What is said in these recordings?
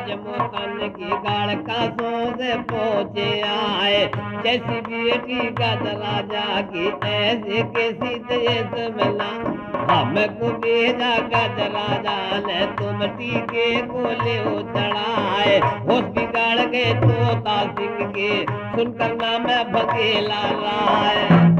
आज मोतन की गाड़ का सोच पहुंचे आए। जैसी बेटी गज राजा की ऐसे कैसी देश मिला। हमको भेजा गज राजा ने तुम टीके को ले चढ़ाए। होश बिगाड़ गए तोता सिंह के सुनकर नाम बघेला राय।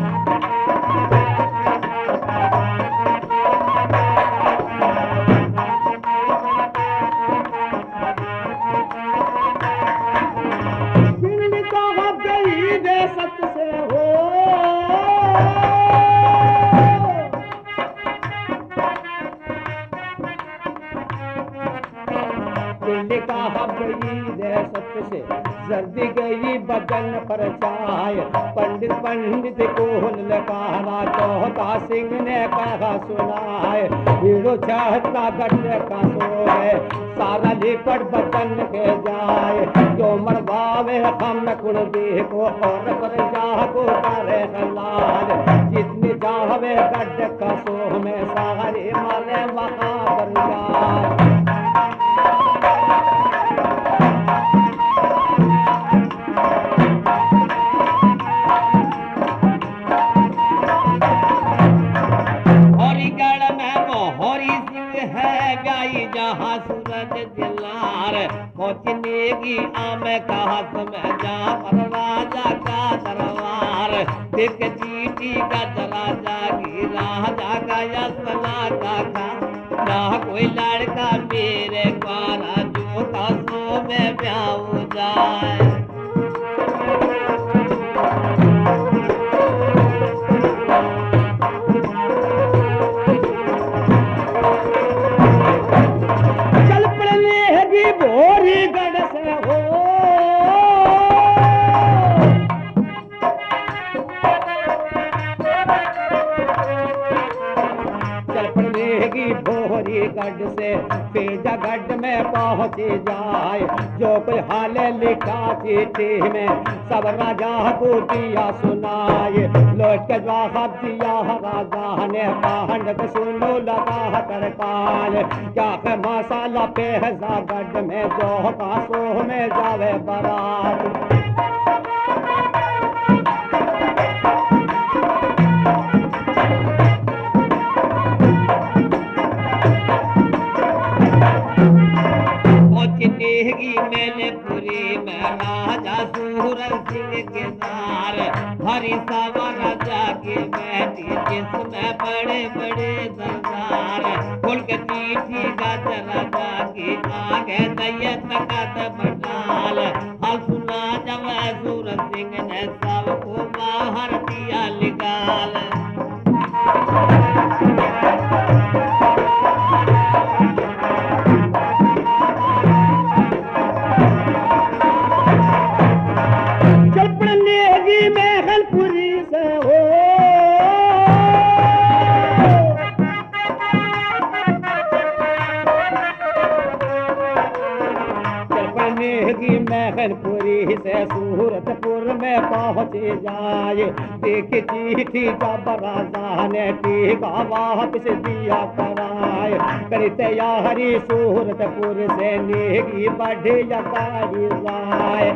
जल्दी गई बदन पर चाय। पंडित पंडित को ललकारा तोता सिंह ने कहा सुनाए। हीरो चाहता गट का सो है सारा लिपट बदन के जाए। जो मरवावे हम कुड़बी को और पर जा को करे लाल। जितनी चाहवे गट का सो में सारे मारे वहाँ पर जाए। जहाँ सूरज दिलार पहुँचने की आम कहा में जा पर राजा का दरबार। देख चीटी का राजा की राजा का यसला का खा। ना कोई लड़का मेरे द्वारा जो का सो में ब्याह जाए। गढ़ से पेजा गढ़ में पहुँच जाए। जो कोई हाल लिखा चिट्ठी में सब राजा को दिया सुनाए। लौट के जवाब दिया राजा ने पांडव सुनो लगा कर काल। क्या है मसाला पेजा गढ़ में जो का सो में जावे बारात। मैंने पूरी में राजा सूरज सिंह के सार। हरी सवा राजा की बैठी जिसमें बड़े बड़े सरदार। खोल के चिट्ठी गज राजा की आगे दैय तकत बटाल। हाल सुना जब सूरज सिंह ने सबको बाहर दिया निकाल। महलपुरी से सूरतपुर में पहुँच जाए। देख चिट्ठी जब राजा ने टीका वापस दिया कराए। कर तैयारी सूरतपुर से नेगी बढ़े जाए।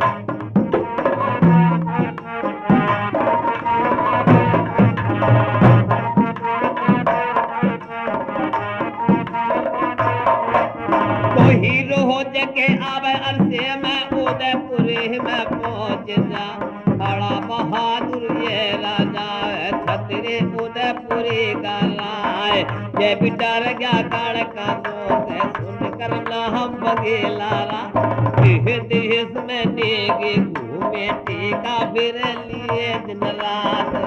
हीरो हो जके आवे अरसे में उदयपुर में पहुँच जा। बड़ा बहादुर ये राजा है छतरे उदयपुरी का राय। ये भी डर गया गाड़ का दोस्त है सुन कर ना हम बघेला रा। देश में नेगे घूमे टीका फिर लिए दिन रात।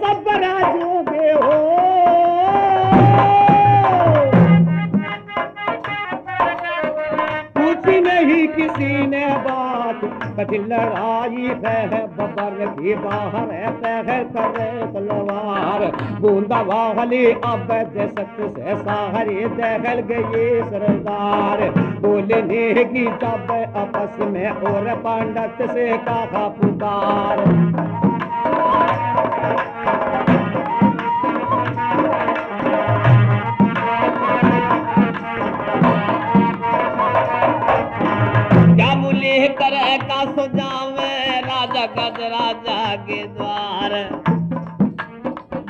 सब राजोगे हो पूछी नहीं किसी ने बात। कठिन लड़ाई है बबर की बाहर है करे तलवार बूंदा वाली अब सत से साहरी दहल गई सरदार बोलने की जब आपस में और पंडित से कहा पुकार करे का सुझावे राजा गज राजा के द्वार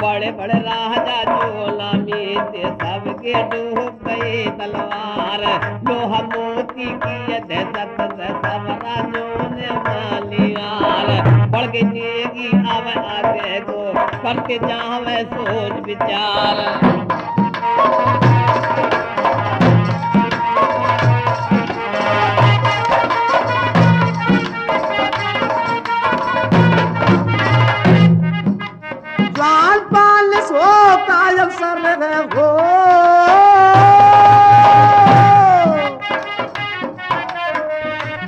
बड़े बड़े राजा जोलामी थे सबके डूब गई तलवार लोहा मोती की दहशत से सब राजों ने मालियार बढ़ गई नेगी अब आगे को करते जावे सोच विचार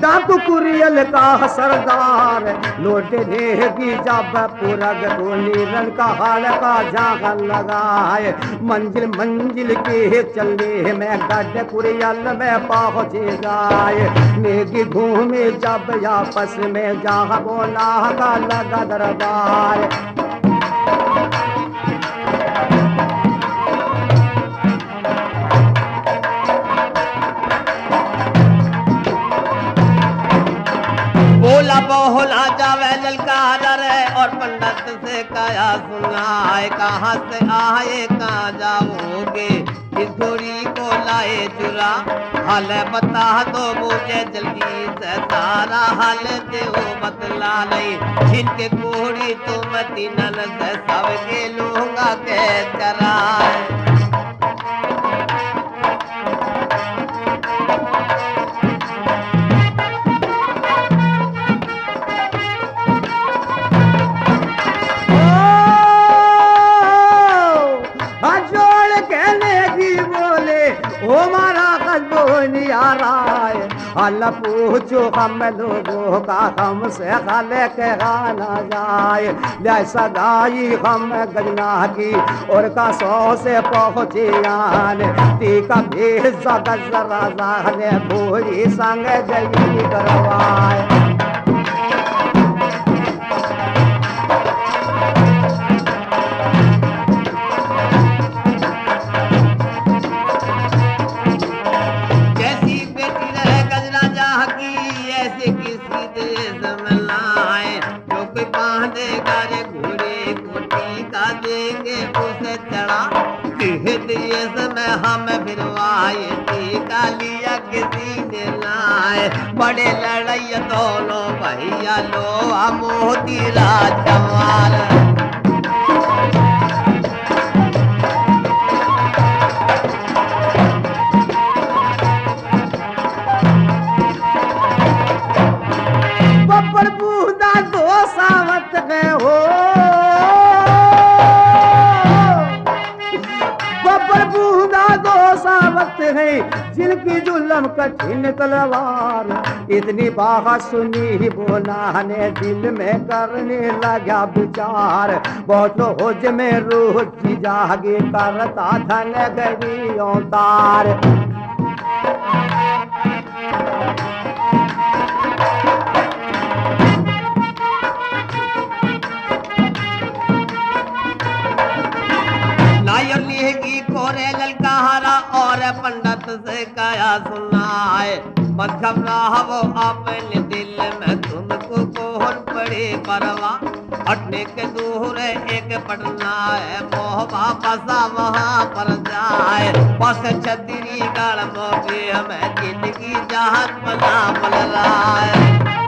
डाकू कुरियल का सरदार लौटने की जब पूरग तो नीरन का हाल का झांक लगाए मंजिल मंजिल के चलने में गड्ढे कुरियल में पहुंचे जाए नेगी घूमे जब आपस में जहाँ बोला का लगा दरबार बोला बोला जावे ललकार और पंडित से कया सुनाए कहाँ से आए कहाँ जाओगे इस घोड़ी को लाए चुरा हाल बता दो मुझे जल्दी से सारा हाल दो बतला नहीं इनके घोड़ी तुम तीनन से सबके लूंगा के चराए हल पूछो हम लोगों का हमसे हल के गाना जाए जैसा गाई हम गजना की और का सौ से पहुँचे आन टीका भेज राजा ने भूरी संग जई करवाए हम फिरवाए टीका लिया किसी ने लाए बड़े लड़ाई दोनों भैया लो मोती राजकुमार बब्बर बूंदा दो सावत गए हो सावत है जिनकी जुल्म कठिन तलवार इतनी बात सुनी बोला ने दिल में करने लगा विचार बहुत होज में रोज की जागे करता धन गई तार ललकारा और पंडित से कया सुनाए मत घबराओ अपने दिल में तुमको कौन पड़े परवा हटने के दूर एक पटना है मोहबा बसा वहाँ पर जाए बस छतरी गढ़ मोगे हमें जिंदगी जहाज बना बल रहा है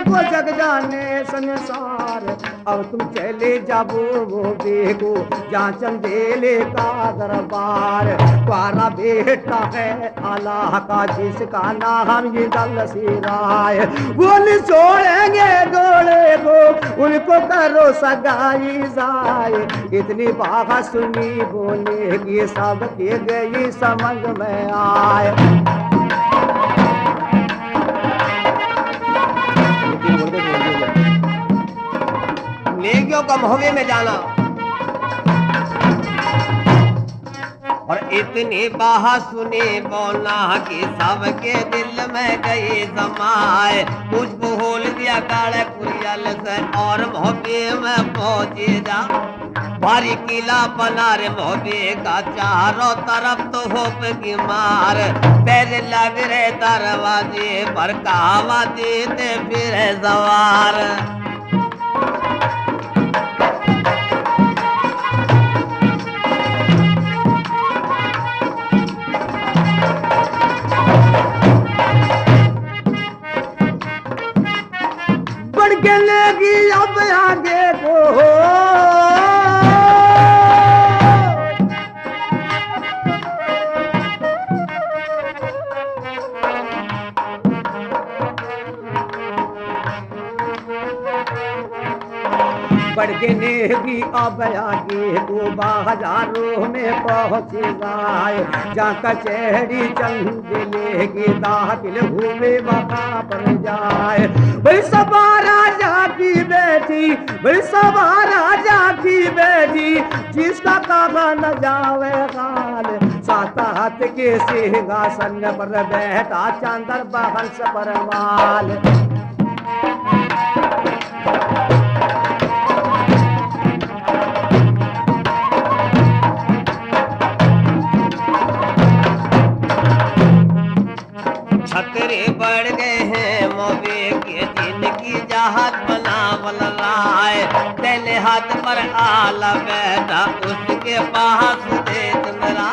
को जग जाने संसार। अब तुम चले जाबो वो देखो जहाँ चंदेले का दरबार। तुम्हारा बेटा है अल्लाह का जिसका नाम ये दलसी राय। बोल छोड़ेंगे घोड़े को उनको करो सगाई जाए। इतनी बात सुनी बोलेगी सबके गई समझ में आए। नेकियों का मोहवे में जाना और इतनी बात सुनी बोला कि सबके दिल में गई समाए। कुछ बोल दिया काले कुरियल से और मोहबे में पहुंचे जा। भारी किला बना रे मोहबे का चारों तरफ तो होप की मार। पैर लग रहे दरवाजे पर कहावा देते फिर सवार। बढ़ के लेगी अब आगे को बढ़ के नेगी अब आगे को बाजारों में पहुंच जाए। जहाँ कचहरी चंद लेगी दाखिल हुए वहाँ पर जाए। भाई सभा राजा की बेटी, भाई सभा राजा की बेटी जिसका कहा न जावे हाल। सात हाथ के सिंहासन पर बैठा चंदर बहंस परमाल। खतरे बढ़ गए हैं मोबे के जिनकी जहाज बनावल राय। तेले हाथ पर आला बैठा उसके पास दे चंद्रा।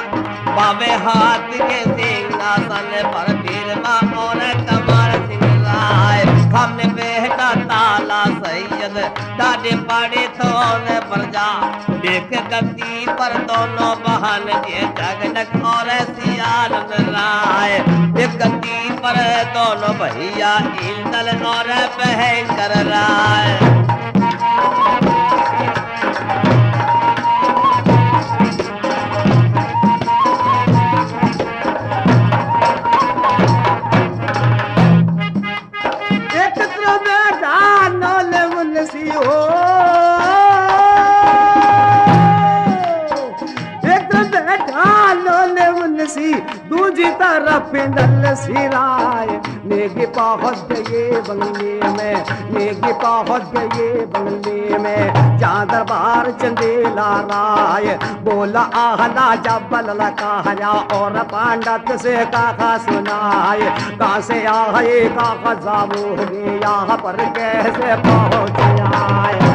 बाबे हाथ के सिंहासन पर बीरमा और कमर सिंह राय। हमने बेटा ताला सैयद डाटे पड़े थोने पर जा। देख गद्दी पर दोनों बहन के जगनक और सियारन राय। एक गद्दी पर दोनों भैया इंदल और भयंकर राय। दूजी तरफ दल सिराय। नेगी पहुंच गए बंगले में, नेगी पहुंच गए बंगले में। जहाँ दरबार चंदेला राय बोला आहला जबल लकाया और पांडत से काका सुनाए। कहाँ से आए काका जाबोगे यहाँ पर कैसे पहुंच आए।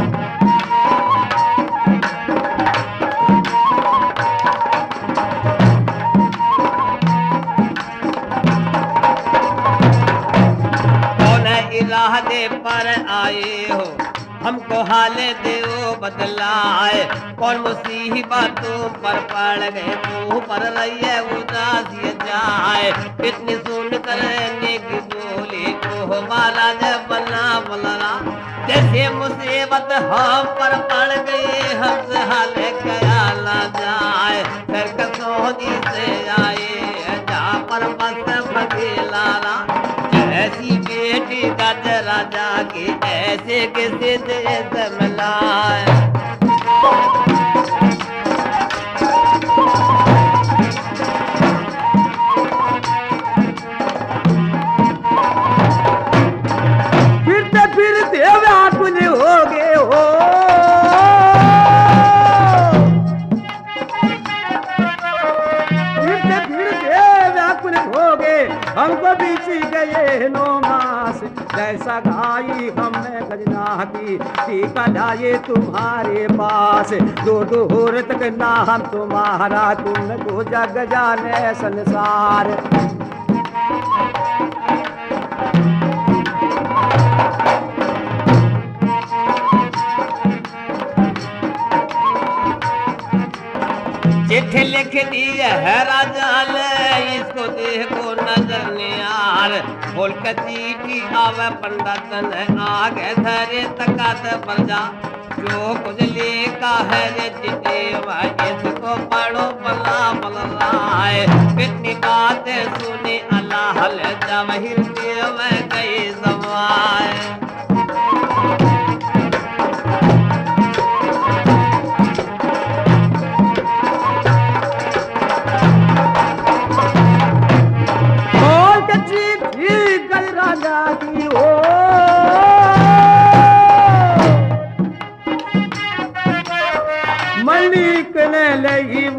दे पर आए हो हमको हाले देव बदलाए। कौन मुसीबतों पर पड़ गए मुँह पर रहिए उदासी जाए। इतनी सुन करने की बोली को महाराज बना बलरा। जैसे मुसीबत हम पर पड़ गई हमसे हाले ख्याल जाए। फिर कसौदी से आए जहाँ पर बस फकीलारा। ऐसी बेटी गज राजा की ऐसे किसी देश मिलाए। फिरते फिरते व्याकुल हो गए हो। फिरते फिरते व्याकुल हो गए हमको बीच गए 9 मास। जैसा गाई हमने खजना की टीका लाए तुम्हारे पास। दो दोहर तक नाम तुम्हारा तुमको जग जाने संसार। लिख दिए है राजा ले इसको देखो नजर नियार बोल के चीटी आवे पंडित ने आगे धरे तकात पर जा जो कुछ लिखा है रे चिट्ठी में इसको पढ़ो बला बलराए कितनी बातें सुनी अल्लाह ले जवाहिर में गई समाए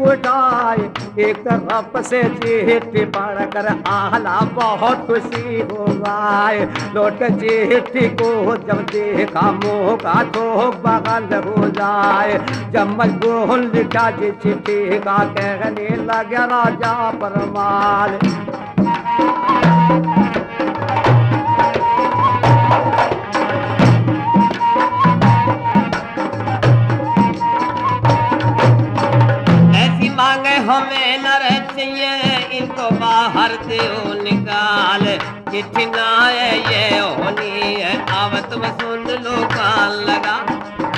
उठाए एक तरफ से चिट्ठी पढ़कर आला बहुत खुशी हो गए लौट चिट्ठी को जब देखा मुँह का तो बगल हो जाए जब मजबूर लिखा जी चिट्ठी का कहने लगा राजा परमाल मांगे हमें न चाहिए इनको बाहर से निकाल चिट्ठी ना है ये होनी है अब तुम सुन लो कान लगा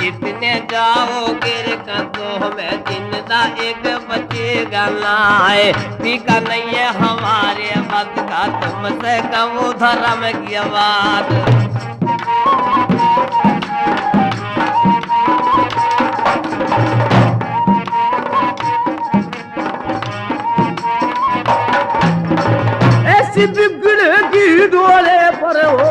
जितने जाओ गिर कदों में जिंदा एक बचेगा ना है टीका नहीं है हमारे बस का तुमसे कम धर्म की बात बिगड़ेगी डोले पर हो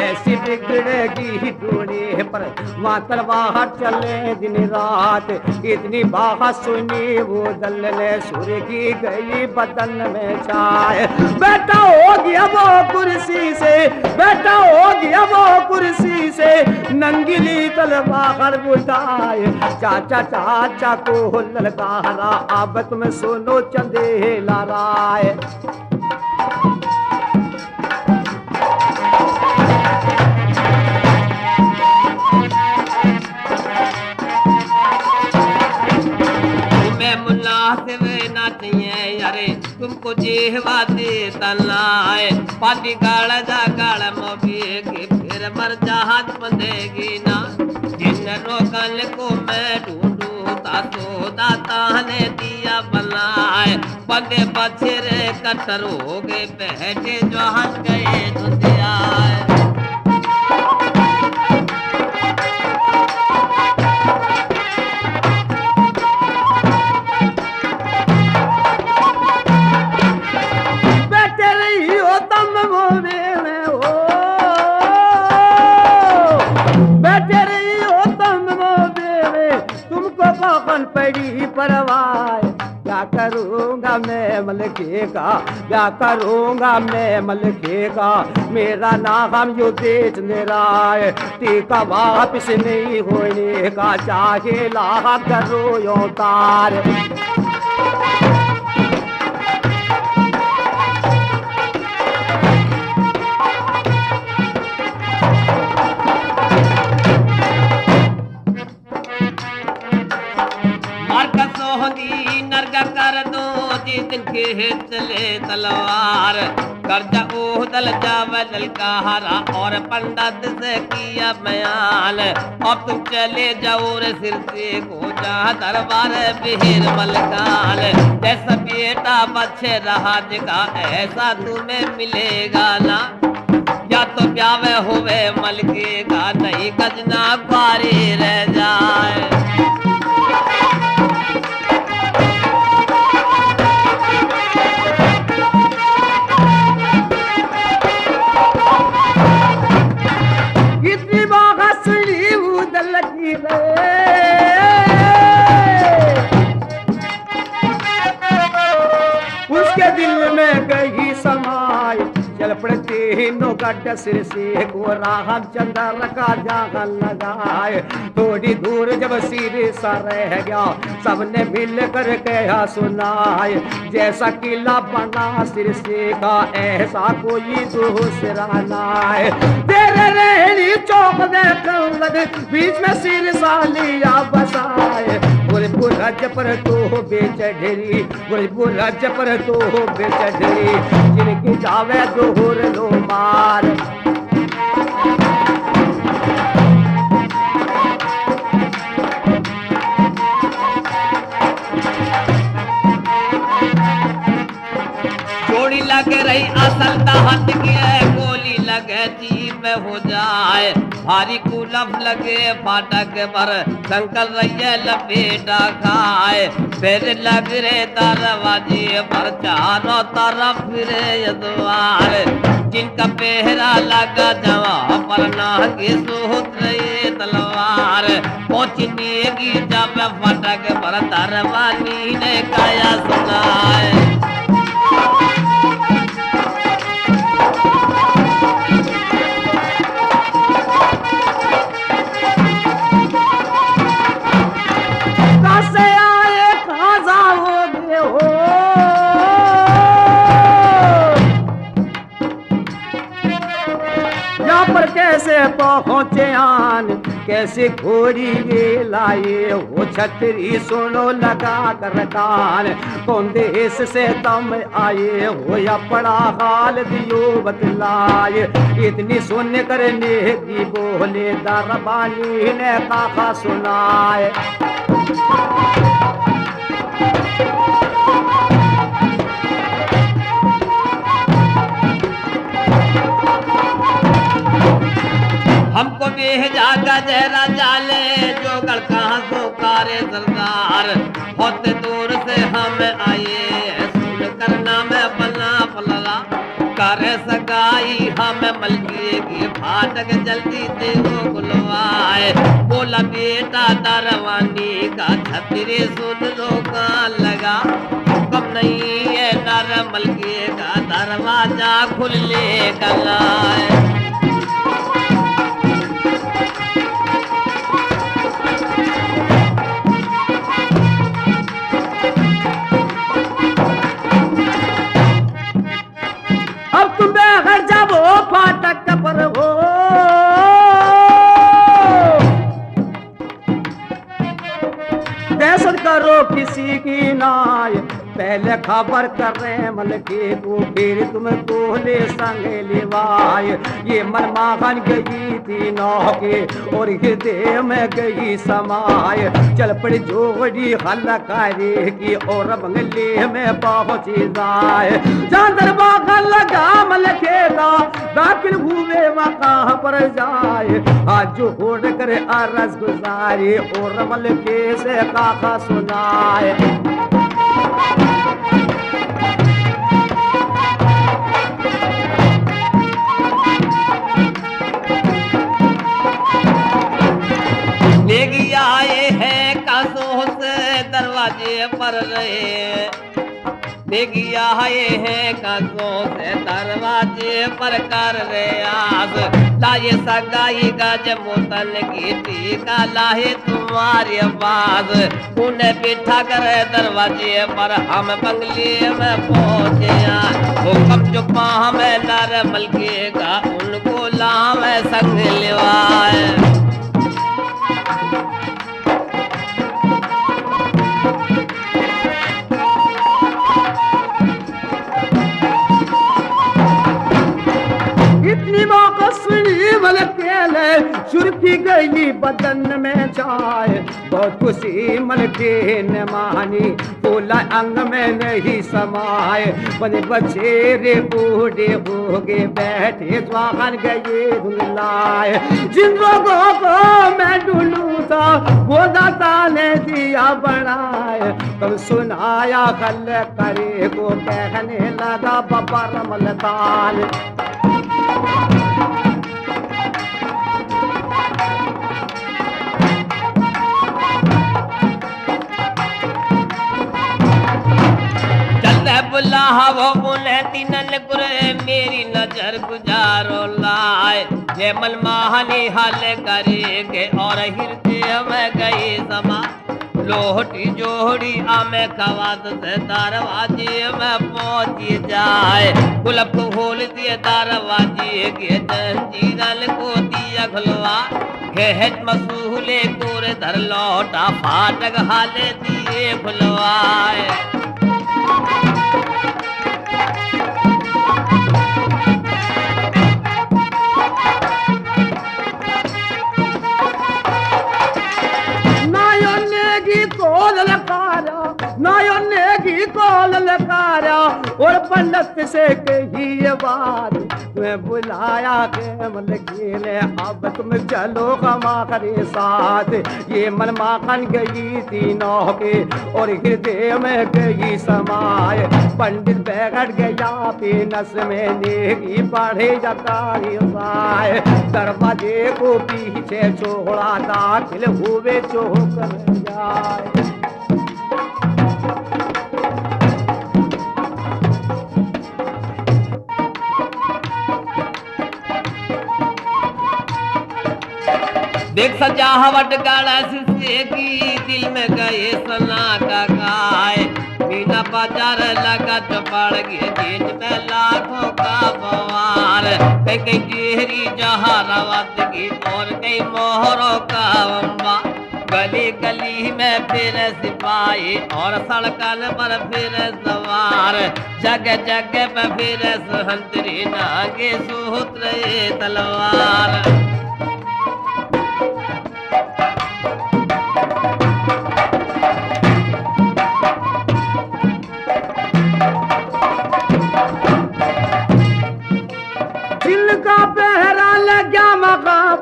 ऐसी बिगड़ेगी डोले पर मातर बाहर चले दिन रात इतनी बात सुनी वो दल ने सूर्य की गई बदन में छाए बेटा हो गया वो कुर्सी से बेटा हो गया वो कुर्सी से नंगीली तलवार उठाए चाचा चाचा को ललकारा अब तुम सुनो चंदेला राय ना चाहिए यारे तुमको जेहवा दे तलाए पानी गाड़ जा गाड़ मोबी के फिर मर जहाज बंदेगी ना जिन रोकल को मैं ढूंढू तातो दाता ने दिया बनाए बंदे बछेरे कटर हो गए बैठे जो हंस गए दुनिया पड़ी परवाह क्या करूँगा मैं मलकेगा क्या करूँगा मैं मलकेगा मेरा नाम यो देश निराय टीका वापिस नहीं होने का चाहे ला करो यो तार कर दो जिन के चले तलवार कर्जा ओहदल जावे ललकारा और पंडित से किया बयान अब तुम चले जाओ रे सिर से को जा दरबार बिहिर मलकाल जैसा बेटा बच्चे रहा जगा ऐसा तुम्हें मिलेगा ना या तो ब्यावे होवे मलकेगा नहीं गजना पारी रह जाए पड़े तीनों गड्ढ सिर से को रामचंद्र का जागल लगाए। थोड़ी दूर जब सिर सा रह गया सबने मिल कर कहा सुनाए, जैसा किला बना सिर से का ऐसा कोई दूसरा नाय। तेरे रेहड़ी चौक दे बीच में सिर सा लिया बसाए। बुरज पर तो बेचढ़ी, बुरज पर तो बेचढ़ी, जिनकी जावे दोहर लो मार। जोड़ी लगे रही असल दाहत की गोली लगे जीप में हो जाए। भारी कुलफ लगे फाटक पर संकल रही लपेटा खाए। फिर लग रहे दरवाजे पर चारों तरफ फिरे द्वार, जिनका पहरा लगा जवा पर नागे सोत रहे तलवार। पहुंचने की जब फाटक पर दरवानी ने काया सुनाए। पर कैसे पहुँचे आन, कैसे घोड़ी ये लाए हो छतरी सुनो लगा कर कान। कौन देश से तुम आए हो या बड़ा हाल दियो बतलाए। इतनी सुन करने की बोले दरबानी ने कहा सुनाए। हमको भेजा गजरा जाले जोगड़ कहाँ सो कारे सरदार। बहुत दूर से हम आए सुन कर नाम बना पलरा। करे सगाई हम मलकिए की फाटक जल्दी देवो बुलवाए। बोला बेटा दरवानी का छतरी सुन लो का लगा। कम नहीं है नर मलकिए का दरवाजा खुल ले गलाए। जब वो फाटक पर हो दहशत करो किसी की नाय। पहले खबर कर रहे मलके को फिर तुमको ले संग लिवाए। ये मनमाहन गई थी नौके और हृदय में गई समाए। चल पड़ी जोड़ी हल्कारी की और बंगले में पहुंची जाए। चांदर बागा लगा मलके का दाखिल हुए वहाँ पर जाए। आज जो होड़ करे अरज गुजारे और मलके से काका सुनाए। लेगी आए हैं कासों से दरवाजे पर रहे। लेगी आए हैं कासों से दरवाजे पर कर रहे आस। लाए सगाई गज मोतन की टीका लाए तुम्हारे पास। उन्हें बिठा कर दरवाजे पर हम बंगले में पहुंचे। हुक्म चुपा हमें नर मलके का उनको लाम संग लिवाए। इतनी मौका सुनी मलके सुर्खी गई बदन में चाय। बहुत खुशी मलके ने मानी बोला अंग में नहीं समाए। बने बचेरे बूढ़े हो गए बैठे स्वागन गए धुलाए। जिन लोगों को मैं ढूंढू था वो दाता ने दिया बनाए। कल सुनाया कल करे को कहने लगा बाबा रमलताल। बुला वो उन्हें तीनन गुरे मेरी न नजर गुजारो लाए ये मनमानी हाल करेंगे और हृदय में गई समा लोहटी जोड़ी आमे खवात से दरवाजे में पहुंची जाए कुलप खोल दिए दरवाजे के जंजीरल को दिया खुलवा खेत मसूले कोरे धर लौटा फाटक हाले दिए खुलवाए और पंडित से कही ये बात तुम्हें बुलाया के मन खेले अब तुम चलो हमारे साथ ये मन माखन गई तीनों के और हृदय में गई समाए पंडित बैठ गया पेनस में नेगी पढ़े जाता साए दरवाजे को पीछे छोड़ा दाखिल हुए चौक में जाए देख सजावट गणेश से की दिल में गए सना का गाय मीना बाजार लगा चपड़ गए जेज में लाखों का बवार कई कई डेहरी जहारावत की और कई मोहरों का अम्बा गली गली में फिर सिपाही और सड़कन पर फिर सवार जगह जगह पे फिर सहंतरी नागे सूत्र तलवार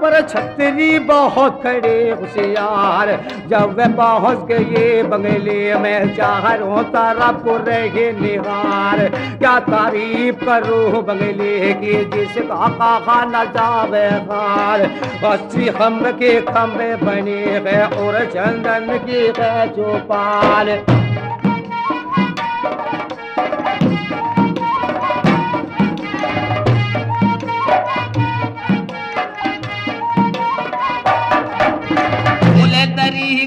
पर छतरी बहुत खड़े होशियार जब वे पहुंच गए बंगले में चारों तरफ रहे निहार क्या तारीफ करूं बंगले की जिसका कहा न जावे हार 80 खम्भ के खम्भे बने हैं और चंदन की है चौपाल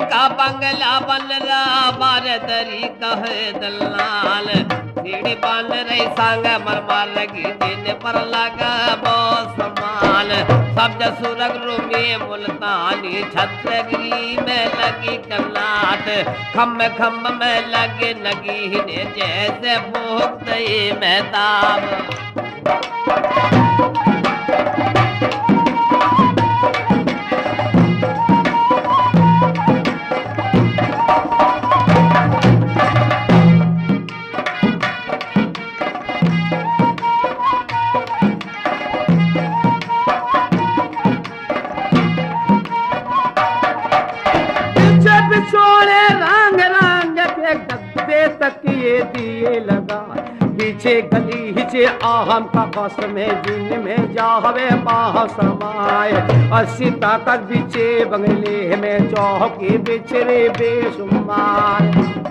का बंगला बन रहा बार दरी कहे दलाल सीढ़ी बन रही संग मरमर लगी दिन पर लगा बहुत समान सब सुरग रूमी मुल्तानी छत्रगिरी में लगी कलाट खम्भ खम्भ में लगे नगीने जैसे भूख दही मेहताब तकिए दिए लगा पीछे गली से आहम का कस में जिन में जावे पाह समाए 80 ताकत बिचे बंगले में चौकी बिछरे बेशुमार